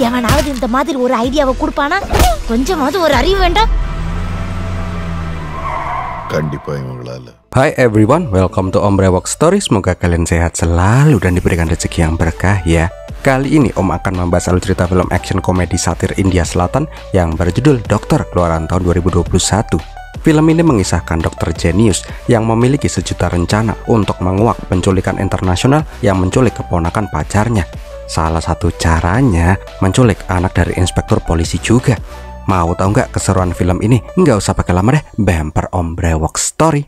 எவனாவது இந்த மாதிரி ஒரு ஐடியாவை கொடுப்பானா? கொஞ்சமாவது ஒரு அறிவு வேண்டாம்? கண்டிப்பா இவங்களால. Hi everyone, welcome to Om Brewok Story. Semoga kalian sehat selalu dan diberikan rezeki yang berkah ya. Kali ini Om akan membahas alur cerita film action komedi satir India Selatan yang berjudul Dokter keluaran tahun 2021. Film ini mengisahkan dokter jenius yang memiliki sejuta rencana untuk menguak penculikan internasional yang menculik keponakan pacarnya. Salah satu caranya menculik anak dari inspektur polisi juga. Mau tahu nggak keseruan film ini? Nggak usah pakai lama deh, bumper Om Brewok Story.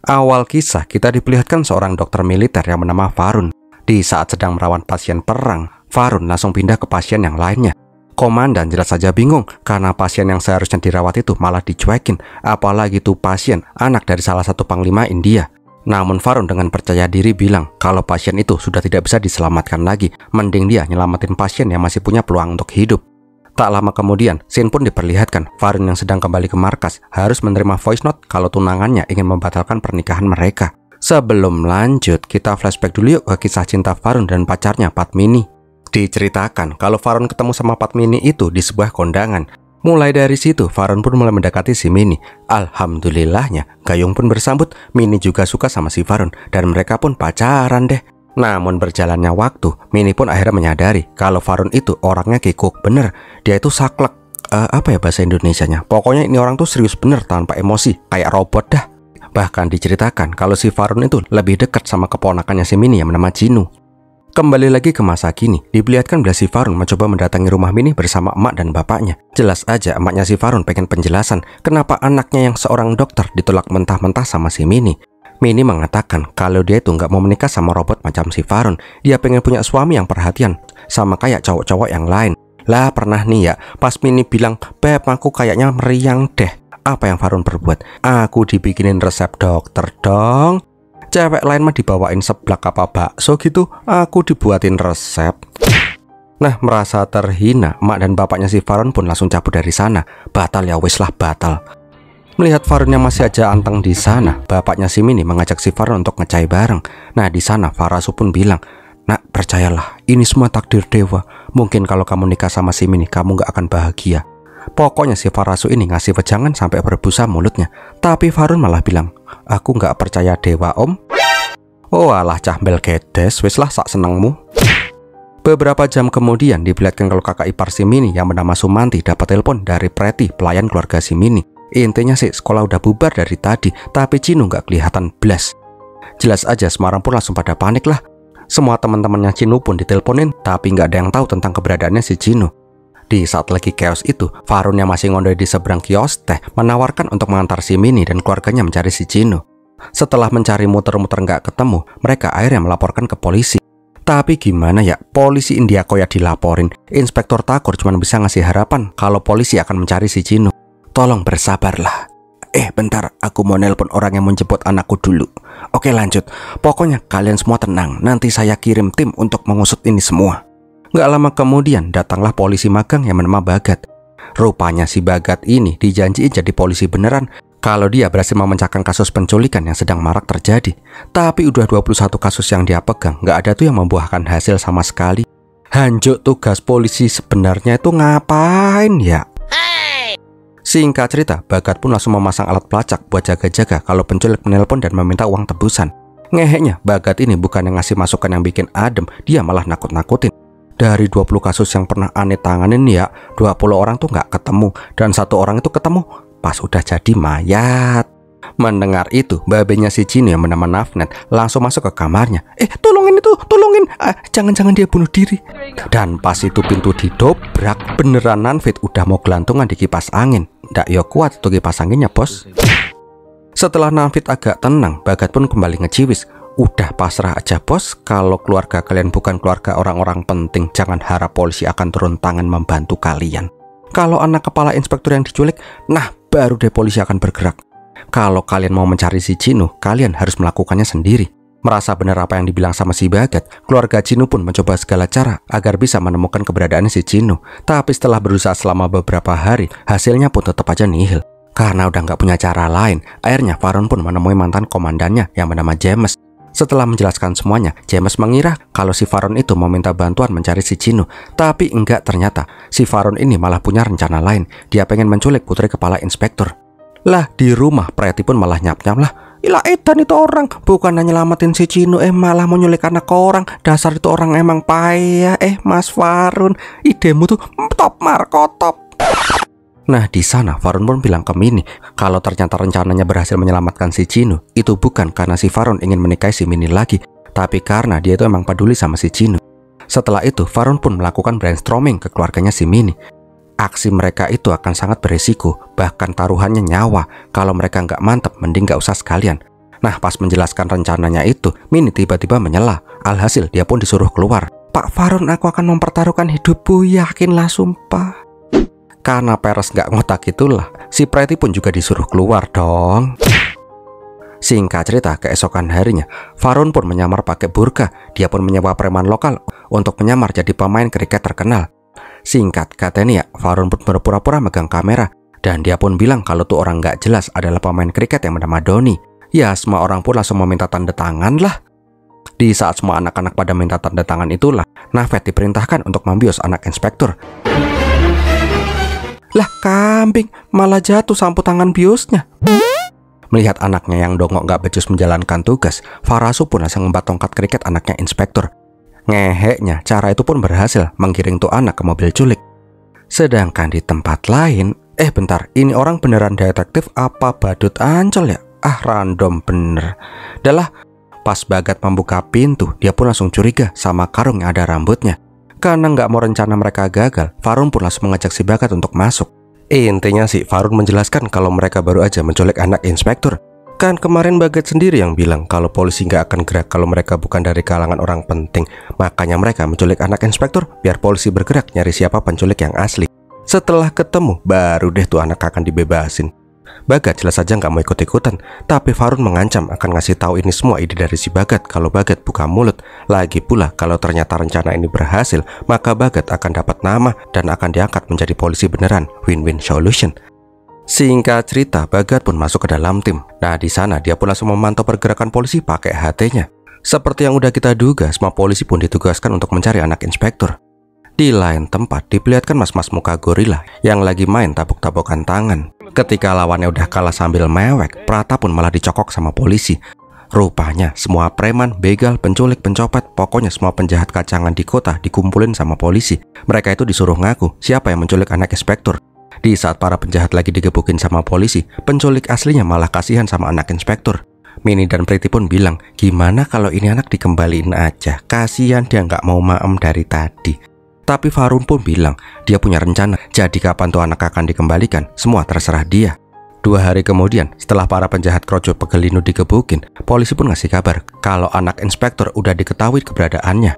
Awal kisah kita diperlihatkan seorang dokter militer yang bernama Varun. Di saat sedang merawat pasien perang, Varun langsung pindah ke pasien yang lainnya. Komandan jelas saja bingung karena pasien yang seharusnya dirawat itu malah dicuekin, apalagi tuh pasien anak dari salah satu panglima India. Namun Varun dengan percaya diri bilang kalau pasien itu sudah tidak bisa diselamatkan lagi, mending dia nyelamatin pasien yang masih punya peluang untuk hidup. Tak lama kemudian, scene pun diperlihatkan Varun yang sedang kembali ke markas harus menerima voice note kalau tunangannya ingin membatalkan pernikahan mereka. Sebelum lanjut, kita flashback dulu yuk ke kisah cinta Varun dan pacarnya Padmini. Diceritakan kalau Varun ketemu sama Padmini itu di sebuah kondangan. Mulai dari situ, Varun pun mulai mendekati si Mini. Alhamdulillahnya, Gayung pun bersambut, Mini juga suka sama si Varun dan mereka pun pacaran deh. Namun berjalannya waktu, Mini pun akhirnya menyadari kalau Varun itu orangnya kikuk bener. Dia itu saklek, apa ya bahasa Indonesianya? Pokoknya ini orang tuh serius bener tanpa emosi, kayak robot dah. Bahkan diceritakan kalau si Varun itu lebih dekat sama keponakannya si Mini yang bernama Jinu. Kembali lagi ke masa kini, diperlihatkan bila si Varun mencoba mendatangi rumah Mini bersama emak dan bapaknya. Jelas aja emaknya si Varun pengen penjelasan kenapa anaknya yang seorang dokter ditolak mentah-mentah sama si Mini. Mini mengatakan kalau dia itu nggak mau menikah sama robot macam si Varun. Dia pengen punya suami yang perhatian, sama kayak cowok-cowok yang lain. Lah pernah nih ya, pas Mini bilang, "Beb, aku kayaknya meriang deh." Apa yang Varun perbuat? Aku dibikinin resep dokter dong. Cewek lain mah dibawain seblak apa bakso gitu, aku dibuatin resep. Nah, merasa terhina, emak dan bapaknya si Varun pun langsung cabut dari sana. Batal ya wis lah, batal. Melihat Varun yang masih aja anteng di sana, bapaknya si Mini mengajak si Varun untuk ngecai bareng. Nah, di sana Farasu pun bilang, "Nak, percayalah, ini semua takdir dewa. Mungkin kalau kamu nikah sama si Mini, kamu gak akan bahagia." Pokoknya si Farasu ini ngasih wejangan sampai berbusa mulutnya. Tapi Varun malah bilang, "Aku gak percaya dewa om." Oh alah cahbel gedes, wis lah sak senengmu. Beberapa jam kemudian diperlihatkan kalau kakak ipar si Mini yang bernama Sumanti dapat telepon dari Preti, pelayan keluarga si Mini. Intinya sih sekolah udah bubar dari tadi, tapi Cinu nggak kelihatan blas. Jelas aja Semarang pun langsung pada panik lah. Semua teman-temannya Cinu pun diteleponin, tapi nggak ada yang tahu tentang keberadaannya si Cinu. Di saat lagi chaos itu, Varun yang masih ngondoi di seberang kios teh menawarkan untuk mengantar si Mini dan keluarganya mencari si Cinu. Setelah mencari muter-muter nggak ketemu, mereka akhirnya melaporkan ke polisi. Tapi gimana ya, polisi India Koya dilaporin. Inspektur Thakur cuma bisa ngasih harapan kalau polisi akan mencari si Cinu. Tolong bersabarlah. Bentar, aku mau nelpon orang yang menjemput anakku dulu. Oke lanjut, pokoknya kalian semua tenang. Nanti saya kirim tim untuk mengusut ini semua. Gak lama kemudian datanglah polisi magang yang bernama Bagat. Rupanya si Bagat ini dijanjiin jadi polisi beneran kalau dia berhasil memecahkan kasus penculikan yang sedang marak terjadi. Tapi udah 21 kasus yang dia pegang, gak ada tuh yang membuahkan hasil sama sekali. Hanjuk tugas polisi sebenarnya itu ngapain ya? Singkat cerita, Bagat pun langsung memasang alat pelacak buat jaga-jaga kalau penculik menelpon dan meminta uang tebusan. Ngeheknya, Bagat ini bukan yang ngasih masukan yang bikin adem, dia malah nakut-nakutin. Dari 20 kasus yang pernah aneh tanganin ya, 20 orang tuh nggak ketemu, dan satu orang itu ketemu pas udah jadi mayat. Mendengar itu, babenya si Cino yang bernama Nafnet langsung masuk ke kamarnya. Tolongin itu, tolongin. Jangan-jangan dia bunuh diri. Dan pas itu pintu didobrak, beneran Nanfit udah mau gelantungan di kipas angin. Ndak yo kuat tuh kipas anginnya, bos. Setelah Nanfit agak tenang, Bagat pun kembali ngeciwis. Udah pasrah aja, bos. Kalau keluarga kalian bukan keluarga orang-orang penting, jangan harap polisi akan turun tangan membantu kalian. Kalau anak kepala inspektur yang diculik, nah baru deh polisi akan bergerak. Kalau kalian mau mencari si Cino, kalian harus melakukannya sendiri. Merasa benar apa yang dibilang sama si Bagat, keluarga Cinu pun mencoba segala cara agar bisa menemukan keberadaan si Cinu. Tapi setelah berusaha selama beberapa hari, hasilnya pun tetap aja nihil. Karena udah nggak punya cara lain, akhirnya Varun pun menemui mantan komandannya yang bernama James. Setelah menjelaskan semuanya, James mengira kalau si Varun itu mau minta bantuan mencari si Cinu. Tapi enggak, ternyata si Varun ini malah punya rencana lain. Dia pengen menculik putri kepala inspektur. Lah, di rumah Preti pun malah nyap-nyap lah. Ilah edan itu orang, bukan hanya nyelamatin si Cinu, malah mau nyulik anak orang. Dasar itu orang emang payah. Mas Varun, idemu tuh top markotop. Nah, di sana Varun pun bilang ke Mini kalau ternyata rencananya berhasil menyelamatkan si Cinu itu bukan karena si Varun ingin menikahi si Mini lagi, tapi karena dia itu emang peduli sama si Cinu. Setelah itu Varun pun melakukan brainstorming ke keluarganya si Mini. Aksi mereka itu akan sangat berisiko, bahkan taruhannya nyawa. Kalau mereka nggak mantep, mending nggak usah sekalian. Nah, pas menjelaskan rencananya itu, Mini tiba-tiba menyela. Alhasil dia pun disuruh keluar. Pak Varun, aku akan mempertaruhkan hidupku, yakinlah sumpah. Karena peres nggak ngotak itulah, si Preti pun juga disuruh keluar dong. Singkat cerita, keesokan harinya, Varun pun menyamar pakai burka. Dia pun menyewa preman lokal untuk menyamar jadi pemain kriket terkenal. Singkat katanya, Varun pun berpura-pura megang kamera. Dan dia pun bilang kalau tuh orang nggak jelas adalah pemain kriket yang bernama Doni. Ya, semua orang pun langsung meminta tanda tangan lah. Di saat semua anak-anak pada minta tanda tangan itulah, Nafet diperintahkan untuk membius anak inspektur. Lah kambing, malah jatuh sapu tangan biusnya. Melihat anaknya yang dongok gak becus menjalankan tugas, Farasu pun langsung membat tongkat kriket anaknya inspektur. Ngeheknya, cara itu pun berhasil menggiring tuh anak ke mobil culik. Sedangkan di tempat lain, bentar, ini orang beneran detektif apa badut ancol ya? Random bener. Dalah, pas Bagat membuka pintu, dia pun langsung curiga sama karung yang ada rambutnya. Karena nggak mau rencana mereka gagal, Varun pun langsung mengajak si Bagat untuk masuk. Intinya sih, Varun menjelaskan kalau mereka baru aja menculik anak inspektur. Kan kemarin Bagat sendiri yang bilang kalau polisi nggak akan gerak kalau mereka bukan dari kalangan orang penting. Makanya mereka menculik anak inspektur biar polisi bergerak nyari siapa penculik yang asli. Setelah ketemu, baru deh tuh anak akan dibebasin. Bagat jelas saja nggak mau ikut-ikutan, tapi Varun mengancam akan ngasih tahu ini semua ide dari si Bagat kalau Bagat buka mulut. Lagi pula kalau ternyata rencana ini berhasil, maka Bagat akan dapat nama dan akan diangkat menjadi polisi beneran. Win-win solution. Singkat cerita, Bagat pun masuk ke dalam tim. Nah, di sana dia pun langsung memantau pergerakan polisi pakai HT-nya. Seperti yang udah kita duga, semua polisi pun ditugaskan untuk mencari anak inspektur. Di lain tempat, diperlihatkan mas-mas muka gorila yang lagi main tabuk-tabukan tangan. Ketika lawannya udah kalah sambil mewek, Prata pun malah dicokok sama polisi. Rupanya semua preman, begal, penculik, pencopet, pokoknya semua penjahat kacangan di kota dikumpulin sama polisi. Mereka itu disuruh ngaku siapa yang menculik anak inspektur. Di saat para penjahat lagi digebukin sama polisi, penculik aslinya malah kasihan sama anak inspektur. Mini dan Priti pun bilang, gimana kalau ini anak dikembaliin aja, kasihan dia nggak mau maem dari tadi. Tapi Varun pun bilang, dia punya rencana, jadi kapan tuh anak akan dikembalikan, semua terserah dia. 2 hari kemudian, setelah para penjahat kroco pegelinu digebukin, polisi pun ngasih kabar kalau anak inspektur udah diketahui keberadaannya.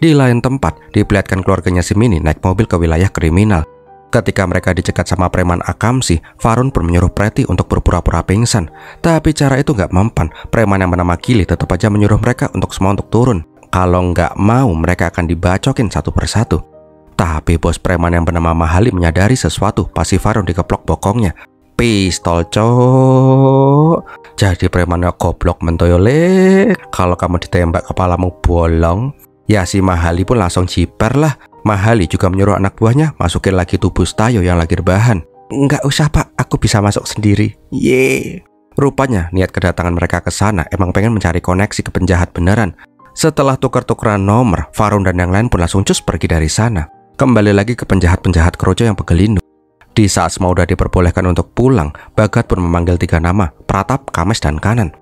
Di lain tempat, diperlihatkan keluarganya si Mini naik mobil ke wilayah kriminal. Ketika mereka dicegat sama preman Akamsi, Varun pun menyuruh Preti untuk berpura-pura pingsan. Tapi cara itu nggak mempan. Preman yang bernama Kili tetap aja menyuruh mereka untuk semua untuk turun. Kalau nggak mau, mereka akan dibacokin satu persatu. Tapi bos preman yang bernama Mahali menyadari sesuatu pas si Varun dikeplok bokongnya. Pistol cok. Jadi premannya goblok mentoyole. Kalau kamu ditembak kepalamu bolong. Ya si Mahali pun langsung jiper lah. Mahali juga menyuruh anak buahnya masukin lagi tubuh Tayo yang lagi rebahan. Nggak usah pak, aku bisa masuk sendiri. Yeay. Rupanya niat kedatangan mereka ke sana emang pengen mencari koneksi ke penjahat beneran. Setelah tukar-tukaran nomor, Varun dan yang lain pun langsung cus pergi dari sana. Kembali lagi ke penjahat-penjahat kroco yang pegelinu. Di saat semua udah diperbolehkan untuk pulang, Bagat pun memanggil 3 nama, Pratap, Kames, dan Kanan.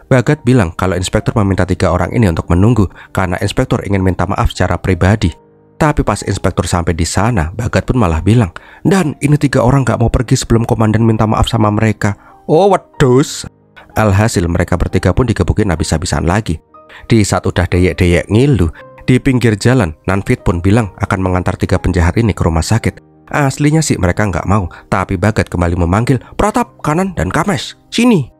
Bagat bilang kalau inspektur meminta 3 orang ini untuk menunggu karena inspektur ingin minta maaf secara pribadi. Tapi pas inspektur sampai di sana, Bagat pun malah bilang, dan ini 3 orang gak mau pergi sebelum komandan minta maaf sama mereka. Oh wedus. Alhasil mereka bertiga pun digebukin habis-habisan lagi. Di saat udah deyek-deyek ngilu, di pinggir jalan, Nanfit pun bilang akan mengantar 3 penjahat ini ke rumah sakit. Aslinya sih mereka nggak mau, tapi Bagat kembali memanggil Pratap, Kanan, dan Kames. Sini.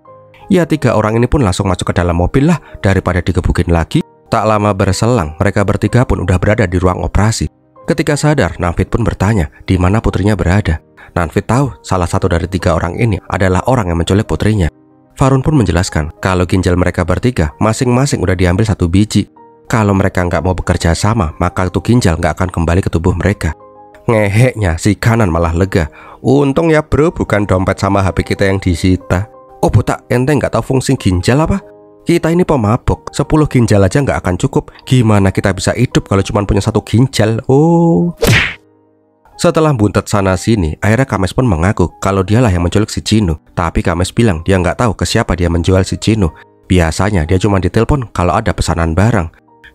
Ya 3 orang ini pun langsung masuk ke dalam mobil lah daripada digebukin lagi. Tak lama berselang, mereka bertiga pun udah berada di ruang operasi. Ketika sadar, Nanfit pun bertanya di mana putrinya berada. Nanfit tahu salah satu dari 3 orang ini adalah orang yang menculik putrinya. Farun pun menjelaskan kalau ginjal mereka bertiga masing-masing udah diambil 1 biji. Kalau mereka nggak mau bekerja sama, maka itu ginjal nggak akan kembali ke tubuh mereka. Ngeheknya si Kanan malah lega. Untung ya bro, bukan dompet sama HP kita yang disita. Oh botak, ente nggak tahu fungsi ginjal apa? Kita ini pemabuk, 10 ginjal aja nggak akan cukup. Gimana kita bisa hidup kalau cuma punya 1 ginjal? Oh. Setelah buntet sana sini, akhirnya Kames pun mengaku kalau dialah yang menculik si Cino. Tapi Kames bilang dia nggak tahu ke siapa dia menjual si Cino. Biasanya dia cuma ditelepon kalau ada pesanan barang.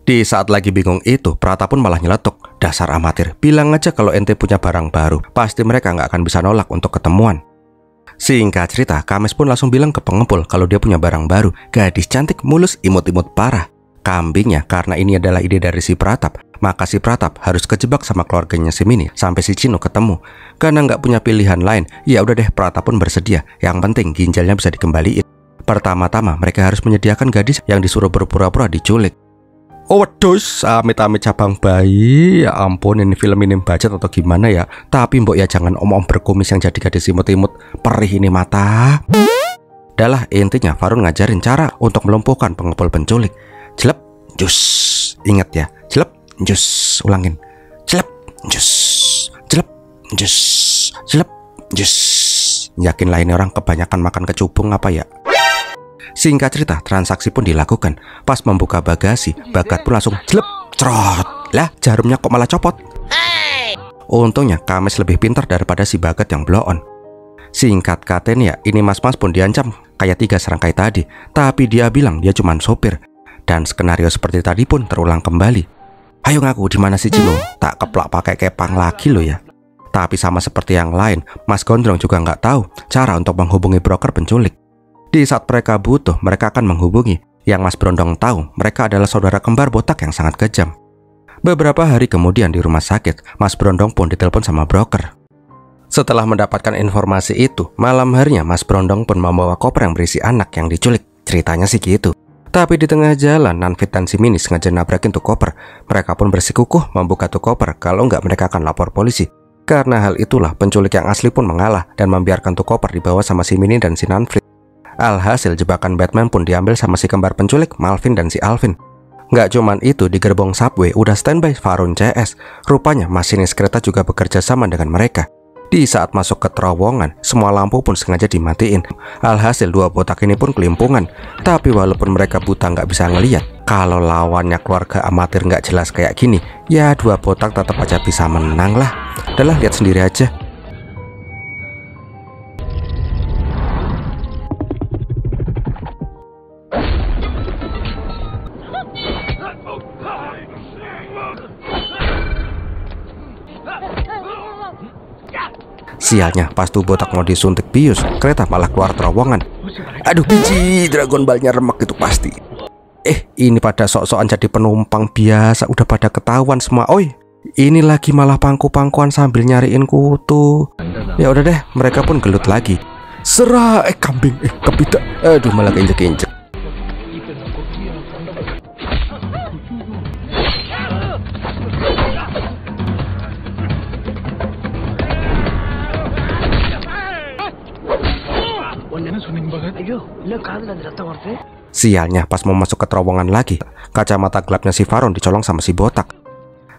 Di saat lagi bingung itu, Prata pun malah nyeletuk. Dasar amatir, bilang aja kalau ente punya barang baru. Pasti mereka nggak akan bisa nolak untuk ketemuan. Singkat cerita, Kames pun langsung bilang ke pengepul kalau dia punya barang baru. Gadis cantik, mulus, imut-imut parah. Kambingnya, karena ini adalah ide dari si Pratap, maka si Pratap harus kejebak sama keluarganya si Mini sampai si Cino ketemu. Karena nggak punya pilihan lain, ya udah deh Pratap pun bersedia. Yang penting ginjalnya bisa dikembaliin. Pertama-tama mereka harus menyediakan gadis yang disuruh berpura-pura diculik. Oh wedus, amit-amit cabang bayi. Ya ampun, ini film ini budget atau gimana ya. Tapi mbok ya jangan om-om berkumis yang jadi gadis imut-imut. Perih ini mata. Dalah intinya Farun ngajarin cara untuk melumpuhkan pengepul penculik. Jelep, jus. Ingat ya, jelep, jus. Ulangin. Jelep, jus. Jelep, jus. Jelep, jus. Yakin lainnya orang kebanyakan makan kecubung apa ya? Singkat cerita, transaksi pun dilakukan. Pas membuka bagasi, Bagat pun langsung jelep, cerot. Lah, jarumnya kok malah copot. Untungnya Kames lebih pintar daripada si Bagat yang blow on. Singkat katanya, ini mas-mas pun diancam kayak 3 serangkai tadi. Tapi dia bilang dia cuma sopir. Dan skenario seperti tadi pun terulang kembali. Ayo ngaku di mana si Cino? Tak keplak pakai kepang lagi lo ya. Tapi sama seperti yang lain, Mas Gondrong juga nggak tahu cara untuk menghubungi broker penculik. Di saat mereka butuh, mereka akan menghubungi. Yang Mas Brondong tahu, mereka adalah saudara kembar botak yang sangat kejam. Beberapa hari kemudian di rumah sakit, Mas Brondong pun ditelepon sama broker. Setelah mendapatkan informasi itu, malam harinya Mas Brondong pun membawa koper yang berisi anak yang diculik. Ceritanya sih gitu. Tapi di tengah jalan, Nanfit dan si Mini sengaja nabrakin tuh koper. Mereka pun bersikukuh membuka tuh koper, kalau nggak mereka akan lapor polisi. Karena hal itulah, penculik yang asli pun mengalah dan membiarkan tuh koper dibawa sama si Mini dan si Nanfit. Alhasil jebakan Batman pun diambil sama si kembar penculik Malvin dan si Alvin. Nggak cuman itu, di gerbong subway udah standby Farun CS. Rupanya masinis kereta juga bekerja sama dengan mereka. Di saat masuk ke terowongan, semua lampu pun sengaja dimatiin. Alhasil 2 botak ini pun kelimpungan. Tapi walaupun mereka buta nggak bisa ngeliat, kalau lawannya keluarga amatir nggak jelas kayak gini, ya 2 botak tetap aja bisa menang lah. Udahlah, lihat sendiri aja. Sialnya, pas tuh botak mau disuntik bius, kereta malah keluar terowongan. Aduh biji, Dragon Ball-nya remek itu pasti. Ini pada sok-sokan jadi penumpang biasa, udah pada ketahuan semua. Oi, ini lagi malah pangku-pangkuan sambil nyariin kutu. Ya udah deh, mereka pun gelut lagi. Serah, kambing, kepidak. Aduh, malah keinjek-injek. Sialnya, pas mau masuk ke terowongan lagi, kacamata gelapnya si Farun dicolong sama si botak.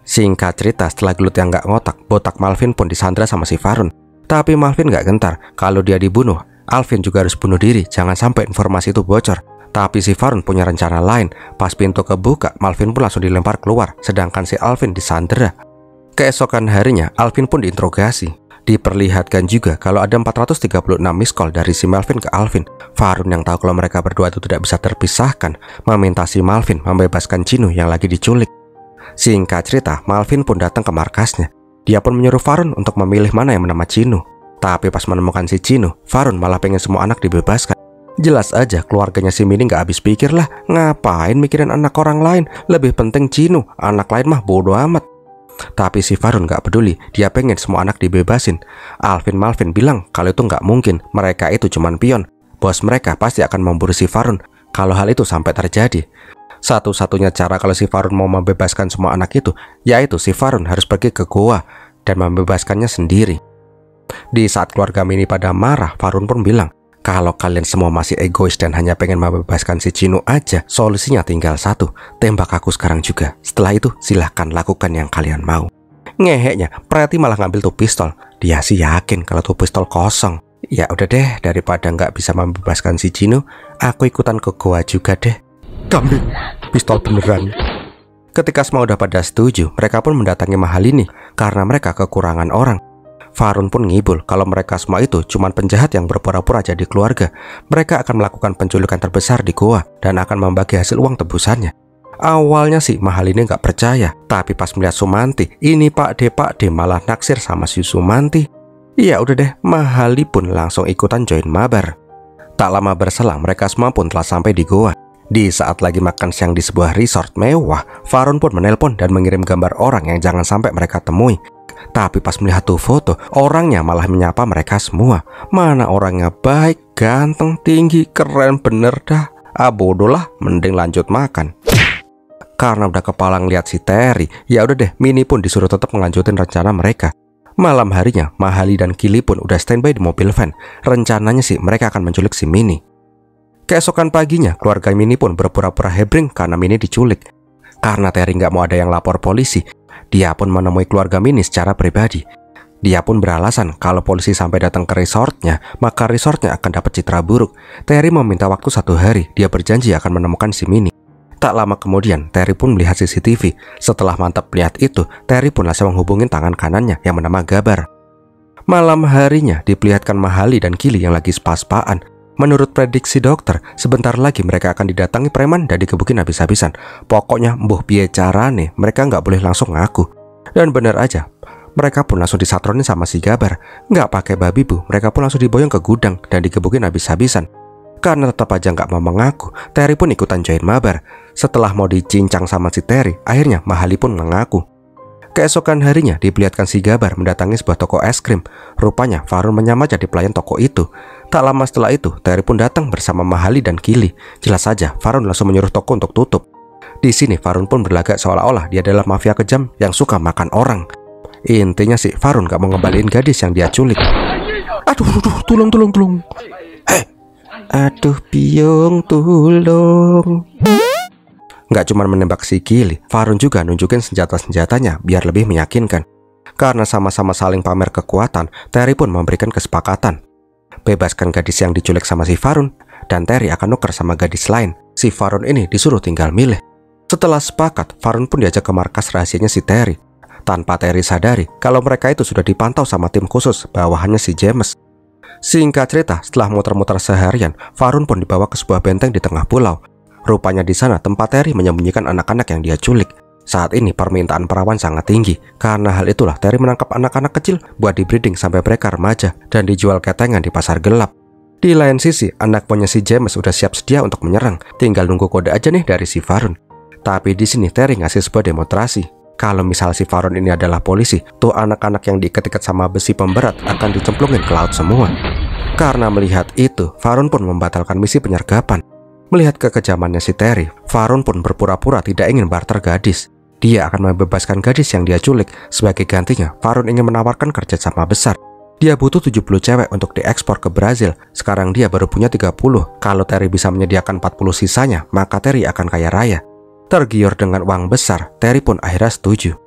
Singkat cerita, setelah gelut yang nggak ngotak, botak Malvin pun disandra sama si Farun. Tapi Malvin nggak gentar, kalau dia dibunuh, Alvin juga harus bunuh diri, jangan sampai informasi itu bocor. Tapi si Farun punya rencana lain. Pas pintu kebuka, Malvin pun langsung dilempar keluar, sedangkan si Alvin disandera. Keesokan harinya, Alvin pun diinterogasi. Diperlihatkan juga kalau ada 436 miss call dari si Malvin ke Alvin. Farun yang tahu kalau mereka berdua itu tidak bisa terpisahkan, meminta si Malvin membebaskan Cino yang lagi diculik. Singkat cerita, Malvin pun datang ke markasnya. Dia pun menyuruh Farun untuk memilih mana yang bernama Cino. Tapi pas menemukan si Cino, Farun malah pengen semua anak dibebaskan. Jelas aja keluarganya si Mini gak habis pikir lah. Ngapain mikirin anak orang lain? Lebih penting Cino, anak lain mah bodo amat. Tapi si Farun gak peduli, dia pengen semua anak dibebasin. Alvin Malvin bilang kalau itu gak mungkin, mereka itu cuman pion. bos mereka pasti akan memburu si Varun kalau hal itu sampai terjadi. Satu-satunya cara kalau si Varun mau membebaskan semua anak itu, yaitu si Varun harus pergi ke goa dan membebaskannya sendiri. Di saat keluarga Mini pada marah, Varun pun bilang, kalau kalian semua masih egois dan hanya pengen membebaskan si Chino aja, solusinya tinggal satu, tembak aku sekarang juga. Setelah itu silahkan lakukan yang kalian mau. Ngeheknya, Preti malah ngambil tuh pistol. Dia sih yakin kalau tuh pistol kosong. Ya udah deh, daripada nggak bisa membebaskan si Chino, aku ikutan ke goa juga deh. Kambing, pistol beneran. Ketika semua udah pada setuju, mereka pun mendatangi Mahalini karena mereka kekurangan orang. Varun pun ngibul kalau mereka semua itu cuma penjahat yang berpura-pura jadi keluarga. Mereka akan melakukan penculikan terbesar di goa dan akan membagi hasil uang tebusannya. Awalnya sih Mahalini nggak percaya, tapi pas melihat Sumanti, ini Pak D malah naksir sama si Sumanti. Ya udah deh, Mahali pun langsung ikutan join mabar. Tak lama berselang, mereka semua pun telah sampai di goa. Di saat lagi makan siang di sebuah resort mewah, Varun pun menelpon dan mengirim gambar orang yang jangan sampai mereka temui. Tapi pas melihat tuh foto, orangnya malah menyapa mereka semua. Mana orangnya baik, ganteng, tinggi, keren bener dah. Bodoh lah, mending lanjut makan. Karena udah kepala ngeliat si Terry, ya udah deh, Mini pun disuruh tetap melanjutin rencana mereka. Malam harinya, Mahali dan Kili pun udah standby di mobil van. Rencananya sih mereka akan menculik si Mini. Keesokan paginya, keluarga Mini pun berpura-pura hebring karena Mini diculik. Karena Terry nggak mau ada yang lapor polisi, dia pun menemui keluarga Mini secara pribadi. Dia pun beralasan kalau polisi sampai datang ke resortnya, maka resortnya akan dapat citra buruk. Terry meminta waktu 1 hari, dia berjanji akan menemukan si Mini. Tak lama kemudian, Terry pun melihat CCTV. Setelah mantap melihat itu, Terry pun langsung menghubungin tangan kanannya yang bernama Gabar. Malam harinya, diperlihatkan Mahali dan Kili yang lagi spa-spaan. Menurut prediksi dokter, sebentar lagi mereka akan didatangi preman dan dikebukin habis-habisan. Pokoknya mbuh piye carane, mereka nggak boleh langsung ngaku. Dan benar aja, mereka pun langsung disatronin sama si Gabar. Nggak pakai babi bu, mereka pun langsung diboyong ke gudang dan dikebukin habis-habisan. Karena tetap aja nggak mau mengaku, Terry pun ikutan join mabar. Setelah mau dicincang sama si Terry, akhirnya Mahali pun mengaku. Keesokan harinya diperlihatkan si Gabar mendatangi sebuah toko es krim. Rupanya Varun menyamar jadi pelayan toko itu. Tak lama setelah itu, Terry pun datang bersama Mahali dan Kili. Jelas saja, Varun langsung menyuruh toko untuk tutup. Di sini Varun pun berlagak seolah-olah dia adalah mafia kejam yang suka makan orang. Intinya sih Varun gak mau ngembaliin gadis yang dia culik. Aduh, tolong. Aduh, Piung, tolong. Gak cuma menembak si Kili, Varun juga nunjukin senjata-senjatanya biar lebih meyakinkan. Karena sama-sama saling pamer kekuatan, Terry pun memberikan kesepakatan. Bebaskan gadis yang diculik sama si Varun, dan Terry akan nuker sama gadis lain. Si Varun ini disuruh tinggal milih. Setelah sepakat, Varun pun diajak ke markas rahasianya si Terry. Tanpa Terry sadari kalau mereka itu sudah dipantau sama tim khusus bawahannya si James. Singkat cerita, setelah muter-muter seharian, Varun pun dibawa ke sebuah benteng di tengah pulau. Rupanya di sana tempat Terry menyembunyikan anak-anak yang dia culik. Saat ini permintaan perawan sangat tinggi. Karena hal itulah Terry menangkap anak-anak kecil buat dibreeding sampai mereka remaja dan dijual ketengan di pasar gelap. Di lain sisi, anak buahnya si James sudah siap sedia untuk menyerang. Tinggal nunggu kode aja nih dari si Varun. Tapi di sini Terry ngasih sebuah demonstrasi. Kalau misal si Varun ini adalah polisi, tuh anak-anak yang diikat-ikat sama besi pemberat akan dicemplungin ke laut semua. Karena melihat itu, Varun pun membatalkan misi penyergapan. Melihat kekejamannya si Terry, Varun pun berpura-pura tidak ingin barter gadis. Dia akan membebaskan gadis yang dia culik. Sebagai gantinya, Varun ingin menawarkan kerjasama besar. Dia butuh 70 cewek untuk diekspor ke Brazil. Sekarang dia baru punya 30. Kalau Terry bisa menyediakan 40 sisanya, maka Terry akan kaya raya. Tergiur dengan uang besar, Terry pun akhirnya setuju.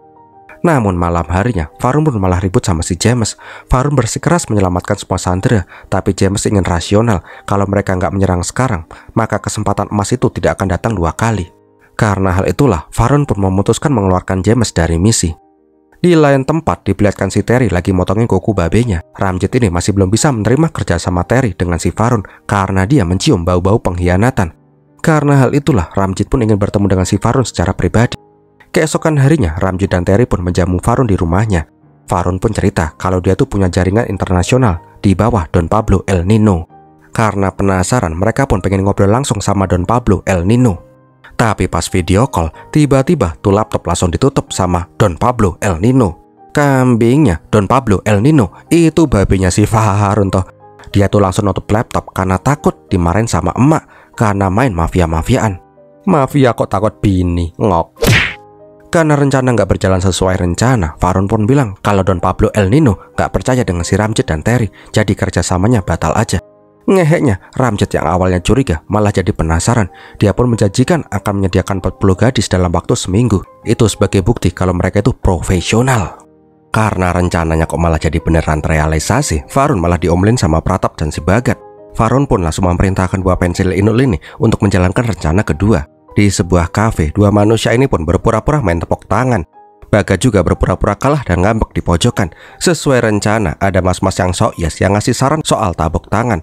Namun malam harinya, Varun pun malah ribut sama si James. Varun bersikeras menyelamatkan semua sandera, tapi James ingin rasional. Kalau mereka nggak menyerang sekarang, maka kesempatan emas itu tidak akan datang 2 kali. Karena hal itulah, Varun pun memutuskan mengeluarkan James dari misi. Di lain tempat, diperlihatkan si Terry lagi motongin kuku babenya. Ramjit ini masih belum bisa menerima kerja sama Terry dengan si Varun karena dia mencium bau-bau pengkhianatan. Karena hal itulah, Ramjit pun ingin bertemu dengan si Varun secara pribadi. Keesokan harinya, Ramjit dan Terry pun menjamu Varun di rumahnya. Varun pun cerita kalau dia tuh punya jaringan internasional di bawah Don Pablo El Nino. Karena penasaran, mereka pun pengen ngobrol langsung sama Don Pablo El Nino. Tapi pas video call, tiba-tiba tuh laptop langsung ditutup sama Don Pablo El Nino. Kambingnya Don Pablo El Nino itu babinya si Varun toh. Dia tuh langsung nutup laptop karena takut dimarahin sama emak karena main mafia-mafiaan. Mafia kok takut bini, ngok. Karena rencana nggak berjalan sesuai rencana, Varun pun bilang kalau Don Pablo El Nino nggak percaya dengan si Ramjet dan Terry, jadi kerjasamanya batal aja. Ngeheknya, Ramjet yang awalnya curiga malah jadi penasaran. Dia pun menjanjikan akan menyediakan 40 gadis dalam waktu seminggu. Itu sebagai bukti kalau mereka itu profesional. Karena rencananya kok malah jadi beneran terrealisasi, Varun malah diomelin sama Pratap dan si Bagat. Varun pun langsung memerintahkan buah pensil Inul ini untuk menjalankan rencana kedua. Di sebuah kafe, dua manusia ini pun berpura-pura main tepuk tangan. Bagat juga berpura-pura kalah dan ngambek di pojokan. Sesuai rencana, ada mas-mas yang sok yes yang ngasih saran soal tabuk tangan.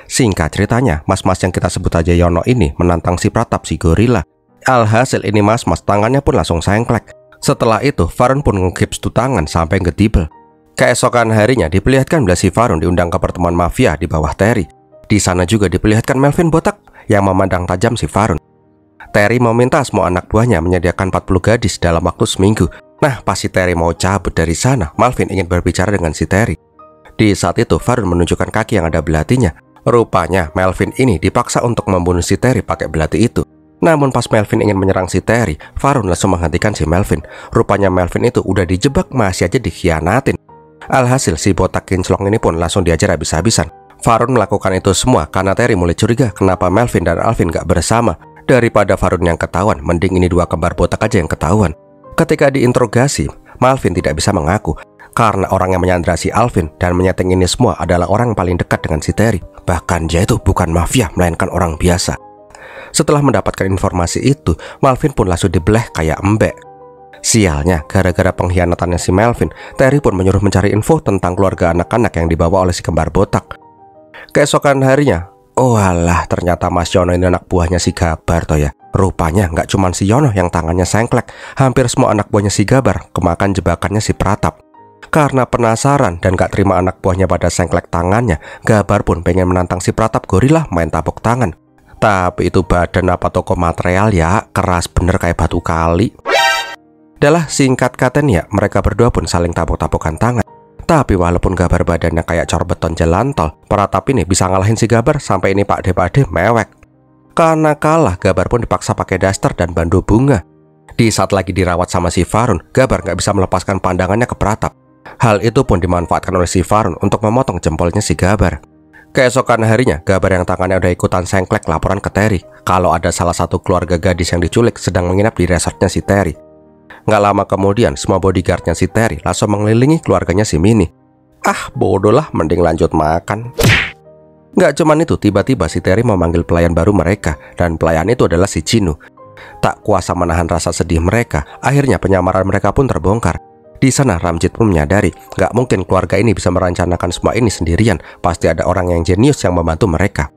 Singkat ceritanya, mas-mas yang kita sebut aja Yono ini menantang si Pratap si gorila. Alhasil ini mas-mas tangannya pun langsung sengklek. Setelah itu, Varun pun ngegips tuh tangan sampai ngedibel. Keesokan harinya diperlihatkan bila si Varun diundang ke pertemuan mafia di bawah Terry. Di sana juga diperlihatkan Melvin botak yang memandang tajam si Varun. Terry meminta semua anak buahnya menyediakan 40 gadis dalam waktu seminggu. Nah, pas si Terry mau cabut dari sana, Melvin ingin berbicara dengan si Terry. Di saat itu, Varun menunjukkan kaki yang ada belatinya. Rupanya, Melvin ini dipaksa untuk membunuh si Terry pakai belati itu. Namun pas Melvin ingin menyerang si Terry, Varun langsung menghentikan si Melvin. Rupanya Melvin itu udah dijebak, masih aja dikhianatin. Alhasil si botak kinclong ini pun langsung diajar habis-habisan. Varun melakukan itu semua karena Terry mulai curiga kenapa Melvin dan Alvin gak bersama. Daripada Varun yang ketahuan, mending ini dua kembar botak aja yang ketahuan. Ketika diinterogasi, Melvin tidak bisa mengaku karena orang yang menyandra si Alvin dan menyeting ini semua adalah orang yang paling dekat dengan si Terry. Bahkan dia itu bukan mafia, melainkan orang biasa. Setelah mendapatkan informasi itu, Melvin pun langsung dibeleh kayak embek. Sialnya, gara-gara pengkhianatannya si Melvin, Terry pun menyuruh mencari info tentang keluarga anak-anak yang dibawa oleh si kembar botak. Keesokan harinya, oh alah, ternyata Mas Yono ini anak buahnya si Gabar toh ya. Rupanya nggak cuma si Yono yang tangannya sengklek, hampir semua anak buahnya si Gabar kemakan jebakannya si Pratap. Karena penasaran dan gak terima anak buahnya pada sengklek tangannya, Gabar pun pengen menantang si Pratap gorila main tabuk tangan. Tapi itu badan apa toko material ya, keras bener kayak batu kali. Dalah singkat katanya, mereka berdua pun saling tabuk-tabukan tangan. Tapi walaupun Gabar badannya kayak cor beton jalan tol, Pratap ini bisa ngalahin si Gabar sampai ini Pak De mewek. Karena kalah, Gabar pun dipaksa pakai daster dan bandu bunga. Di saat lagi dirawat sama si Varun, Gabar gak bisa melepaskan pandangannya ke Pratap. Hal itu pun dimanfaatkan oleh si Varun untuk memotong jempolnya si Gabar. Keesokan harinya, Gabar yang tangannya udah ikutan sengklek laporan ke Terry kalau ada salah satu keluarga gadis yang diculik sedang menginap di resortnya si Terry. Nggak lama kemudian, semua bodyguardnya si Terry langsung mengelilingi keluarganya si Mini. Ah, bodoh lah, mending lanjut makan. Nggak cuman itu, tiba-tiba si Terry memanggil pelayan baru mereka, dan pelayan itu adalah si Chinu. Tak kuasa menahan rasa sedih mereka, akhirnya penyamaran mereka pun terbongkar. Di sana Ramjet pun menyadari, nggak mungkin keluarga ini bisa merencanakan semua ini sendirian, pasti ada orang yang jenius yang membantu mereka.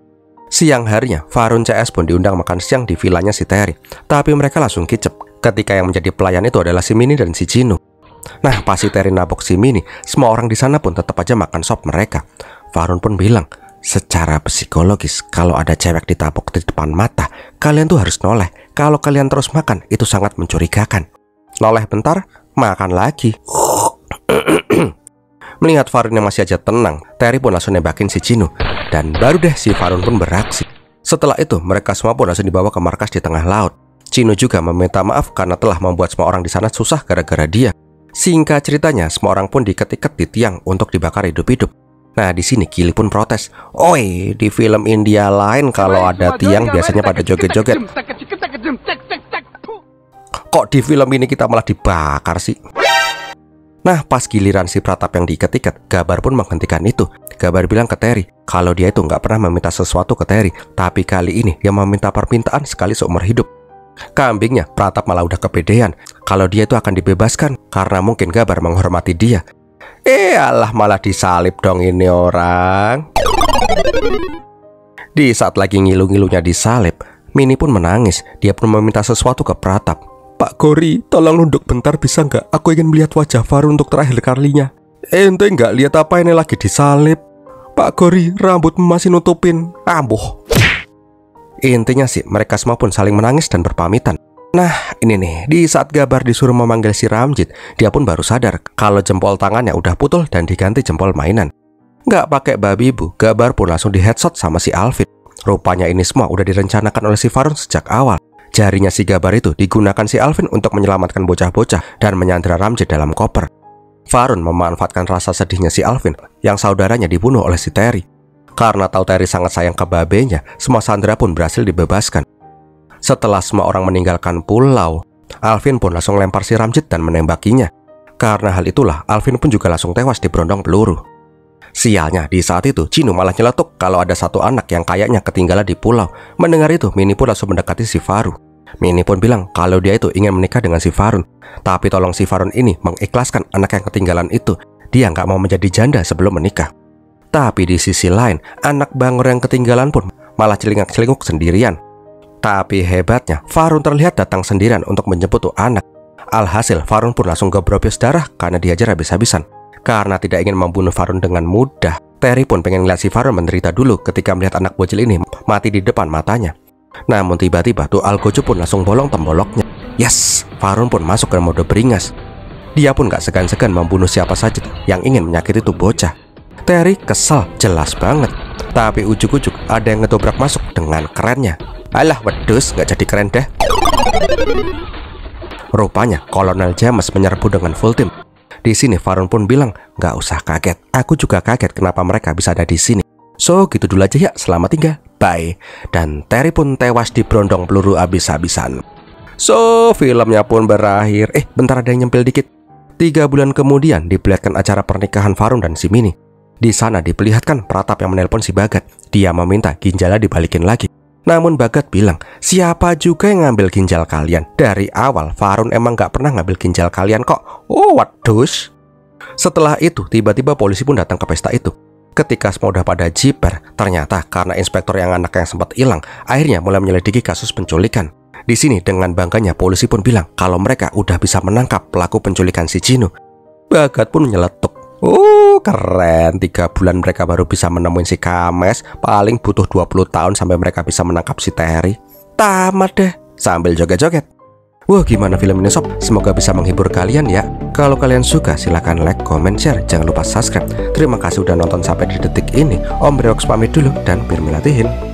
Siang harinya, Varun CS pun diundang makan siang di vilanya si Terry, tapi mereka langsung kicep ketika yang menjadi pelayan itu adalah si Mini dan si Chinu. Nah, pas si Terry nabok si Mini, semua orang di sana pun tetap aja makan sop mereka. Varun pun bilang, secara psikologis, kalau ada cewek ditabok di depan mata, kalian tuh harus noleh. Kalau kalian terus makan, itu sangat mencurigakan. Noleh bentar, makan lagi. Melihat Varun yang masih aja tenang, Terry pun langsung nembakin si Chinu. Dan baru deh si Varun pun beraksi. Setelah itu, mereka semua pun langsung dibawa ke markas di tengah laut. Chinu juga meminta maaf karena telah membuat semua orang di sana susah gara-gara dia. Singkat ceritanya, semua orang pun diikat-ikat di tiang untuk dibakar hidup-hidup. Nah, di sini Kili pun protes. Oi, di film India lain kalau ada tiang biasanya pada joget-joget. Kok di film ini kita malah dibakar sih? Nah, pas giliran si Pratap yang diikat-ikat, Gabar pun menghentikan itu. Gabar bilang ke Terry kalau dia itu nggak pernah meminta sesuatu ke Terry, tapi kali ini dia meminta permintaan sekali seumur hidup. Kambingnya, Pratap malah udah kepedean kalau dia itu akan dibebaskan karena mungkin Gabar menghormati dia. Alah, malah disalib dong ini orang. Di saat lagi ngilu-ngilunya disalib, Mini pun menangis. Dia pun meminta sesuatu ke Pratap. Pak Gori, tolong nunduk bentar bisa nggak? Aku ingin melihat wajah Varun untuk terakhir kalinya. Ente nggak lihat apa ini lagi disalib? Pak Gori, rambut masih nutupin. Ambuh. Intinya sih, mereka semua pun saling menangis dan berpamitan. Nah, ini nih, di saat Gabar disuruh memanggil si Ramjet, dia pun baru sadar kalau jempol tangannya udah putus dan diganti jempol mainan. Nggak pakai babi bu, Gabar pun langsung di headshot sama si Alvin. Rupanya ini semua udah direncanakan oleh si Varun sejak awal. Jarinya si Gabar itu digunakan si Alvin untuk menyelamatkan bocah-bocah dan menyandra Ramjet dalam koper. Varun memanfaatkan rasa sedihnya si Alvin yang saudaranya dibunuh oleh si Terry. Karena tahu Terry sangat sayang ke babenya, semua sandera pun berhasil dibebaskan. Setelah semua orang meninggalkan pulau, Alvin pun langsung lempar si Ramjet dan menembakinya. Karena hal itulah, Alvin pun juga langsung tewas diberondong peluru. Sialnya, di saat itu, Chino malah nyeletuk kalau ada satu anak yang kayaknya ketinggalan di pulau. Mendengar itu, Minnie pun langsung mendekati si Varun. Minnie pun bilang kalau dia itu ingin menikah dengan si Varun. Tapi tolong si Varun ini mengikhlaskan anak yang ketinggalan itu. Dia nggak mau menjadi janda sebelum menikah. Tapi di sisi lain, anak bangor yang ketinggalan pun malah celingak-celinguk sendirian. Tapi hebatnya, Varun terlihat datang sendirian untuk menjemput tuh anak. Alhasil, Varun pun langsung gebrobios darah karena diajar habis-habisan. Karena tidak ingin membunuh Varun dengan mudah, Terry pun pengen ngeliat si Varun menderita dulu ketika melihat anak bocil ini mati di depan matanya. Namun tiba-tiba tuh Algojo pun langsung bolong temboloknya. Yes, Varun pun masuk ke mode beringas. Dia pun gak segan-segan membunuh siapa saja yang ingin menyakiti tuh bocah. Terry kesel, jelas banget. Tapi ujuk-ujuk ada yang ngedobrak masuk dengan kerennya. Alah wedus, gak jadi keren deh. Rupanya Kolonel James menyerbu dengan full tim. Di sini Varun pun bilang, nggak usah kaget. Aku juga kaget kenapa mereka bisa ada di sini. So gitu dulu aja ya, selamat tinggal, bye. Dan Terry pun tewas diberondong peluru habis-habisan. So filmnya pun berakhir. Bentar, ada yang nyempil dikit. 3 bulan kemudian diperlihatkan acara pernikahan Varun dan si Minnie. Di sana diperlihatkan Pratap yang menelpon si Bagat. Dia meminta ginjalnya dibalikin lagi. Namun Bagat bilang, siapa juga yang ngambil ginjal kalian? Dari awal Varun emang gak pernah ngambil ginjal kalian kok. Oh wadus. Setelah itu tiba-tiba polisi pun datang ke pesta itu. Ketika semua udah pada jiper, ternyata karena inspektor yang anak yang sempat hilang, akhirnya mulai menyelidiki kasus penculikan. Di sini dengan bangganya polisi pun bilang kalau mereka udah bisa menangkap pelaku penculikan si Chino. Bagat pun nyeletuk. Oh keren, 3 bulan mereka baru bisa menemuin si Kames. Paling butuh 20 tahun sampai mereka bisa menangkap si Terry. Tamat deh, sambil joget-joget. Wah gimana film ini sob? Semoga bisa menghibur kalian ya. Kalau kalian suka silahkan like, comment, share. Jangan lupa subscribe. Terima kasih udah nonton sampai di detik ini. Om Breoks pamit dulu dan Birmilatihin.